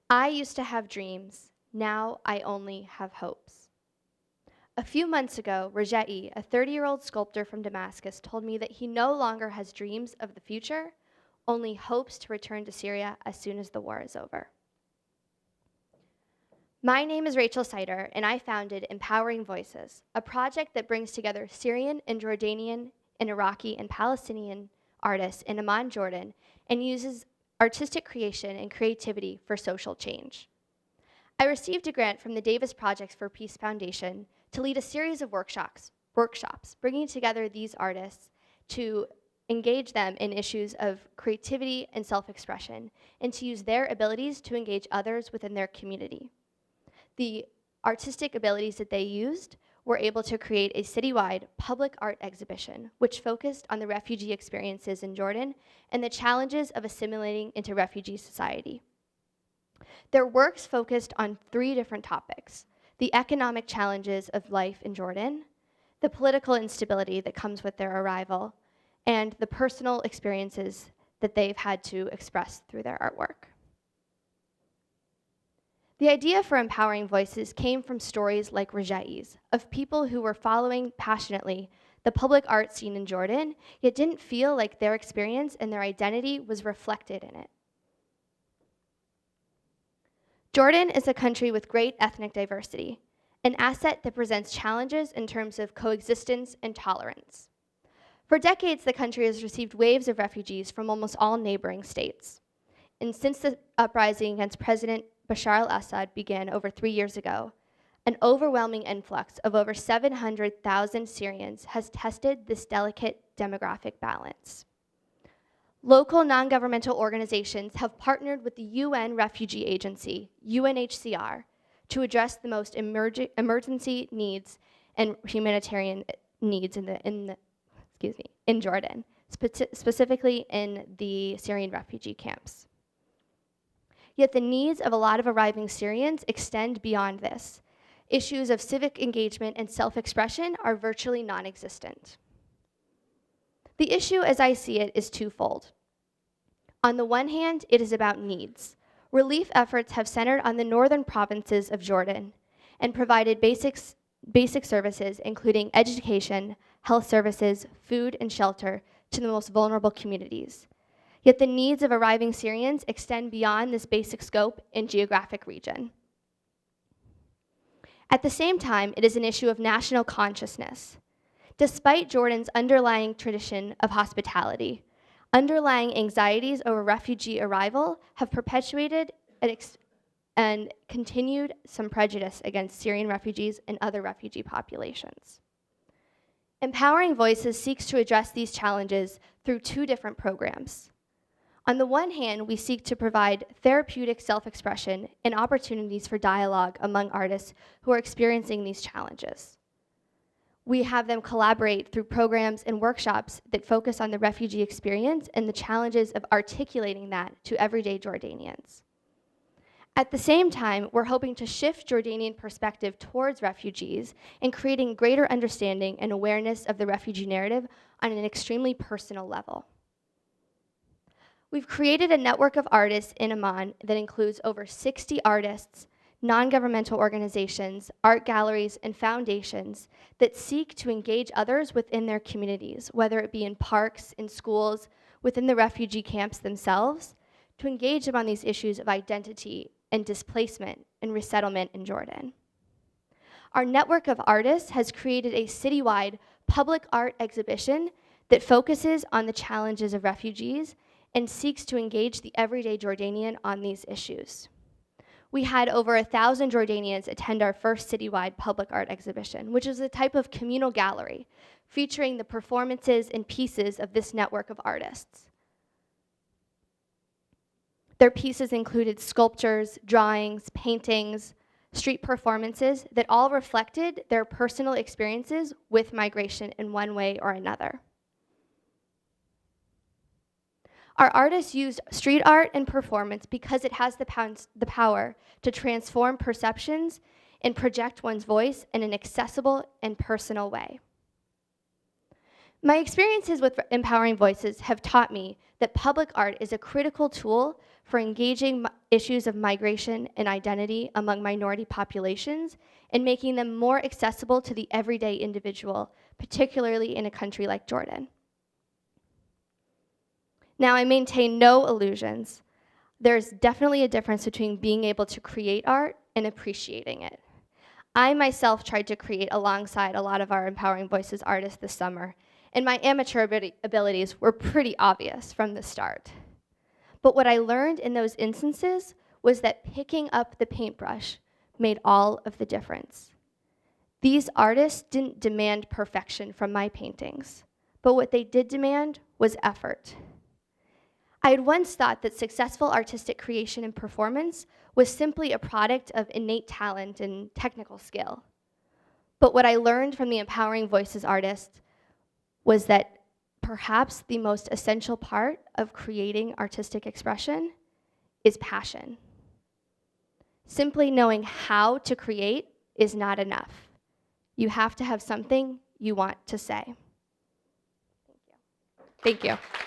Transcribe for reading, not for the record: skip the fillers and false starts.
I used to have dreams. Now I only have hopes. A few months ago, Rajai, a 30-year-old sculptor from Damascus, told me that he no longer has dreams of the future, only hopes to return to Syria as soon as the war is over. My name is Rachel Sider, and I founded Empowering Voices, a project that brings together Syrian and Jordanian and Iraqi and Palestinian artists in Amman, Jordan, and uses artistic creation and creativity for social change. I received a grant from the Davis Projects for Peace Foundation to lead a series of workshops, bringing together these artists to engage them in issues of creativity and self-expression, and to use their abilities to engage others within their community. The artistic abilities that they used were able to create a citywide public art exhibition, which focused on the refugee experiences in Jordan and the challenges of assimilating into refugee society. Their works focused on 3 different topics: the economic challenges of life in Jordan, the political instability that comes with their arrival, and the personal experiences that they've had to express through their artwork. The idea for Empowering Voices came from stories like Rajai's, of people who were following passionately the public art scene in Jordan, yet didn't feel like their experience and their identity was reflected in it. Jordan is a country with great ethnic diversity, an asset that presents challenges in terms of coexistence and tolerance. For decades, the country has received waves of refugees from almost all neighboring states. And since the uprising against President Bashar al-Assad began over 3 years ago, an overwhelming influx of over 700,000 Syrians has tested this delicate demographic balance. Local non-governmental organizations have partnered with the UN Refugee Agency, UNHCR, to address the most emergency needs and humanitarian needs in Jordan, specifically in the Syrian refugee camps. Yet the needs of a lot of arriving Syrians extend beyond this. Issues of civic engagement and self-expression are virtually non-existent. The issue, as I see it, is twofold. On the one hand, it is about needs. Relief efforts have centered on the northern provinces of Jordan and provided basic services, including education, health services, food, and shelter to the most vulnerable communities. Yet the needs of arriving Syrians extend beyond this basic scope and geographic region. At the same time, it is an issue of national consciousness. Despite Jordan's underlying tradition of hospitality, underlying anxieties over refugee arrival have perpetuated and continued some prejudice against Syrian refugees and other refugee populations. Empowering Voices seeks to address these challenges through 2 different programs. On the one hand, we seek to provide therapeutic self-expression and opportunities for dialogue among artists who are experiencing these challenges. We have them collaborate through programs and workshops that focus on the refugee experience and the challenges of articulating that to everyday Jordanians. At the same time, we're hoping to shift Jordanian perspective towards refugees and creating greater understanding and awareness of the refugee narrative on an extremely personal level. We've created a network of artists in Amman that includes over 60 artists, non-governmental organizations, art galleries, and foundations that seek to engage others within their communities, whether it be in parks, in schools, within the refugee camps themselves, to engage them on these issues of identity and displacement and resettlement in Jordan. Our network of artists has created a citywide public art exhibition that focuses on the challenges of refugees and seeks to engage the everyday Jordanian on these issues. We had over 1,000 Jordanians attend our first citywide public art exhibition, which is a type of communal gallery featuring the performances and pieces of this network of artists. Their pieces included sculptures, drawings, paintings, street performances that all reflected their personal experiences with migration in one way or another. Our artists used street art and performance because it has the power to transform perceptions and project one's voice in an accessible and personal way. My experiences with Empowering Voices have taught me that public art is a critical tool for engaging issues of migration and identity among minority populations and making them more accessible to the everyday individual, particularly in a country like Jordan. Now, I maintain no illusions. There's definitely a difference between being able to create art and appreciating it. I myself tried to create alongside a lot of our Empowering Voices artists this summer, and my amateur abilities were pretty obvious from the start. But what I learned in those instances was that picking up the paintbrush made all of the difference. These artists didn't demand perfection from my paintings, but what they did demand was effort. I had once thought that successful artistic creation and performance was simply a product of innate talent and technical skill. But what I learned from the Empowering Voices artists was that perhaps the most essential part of creating artistic expression is passion. Simply knowing how to create is not enough. You have to have something you want to say. Thank you. Thank you.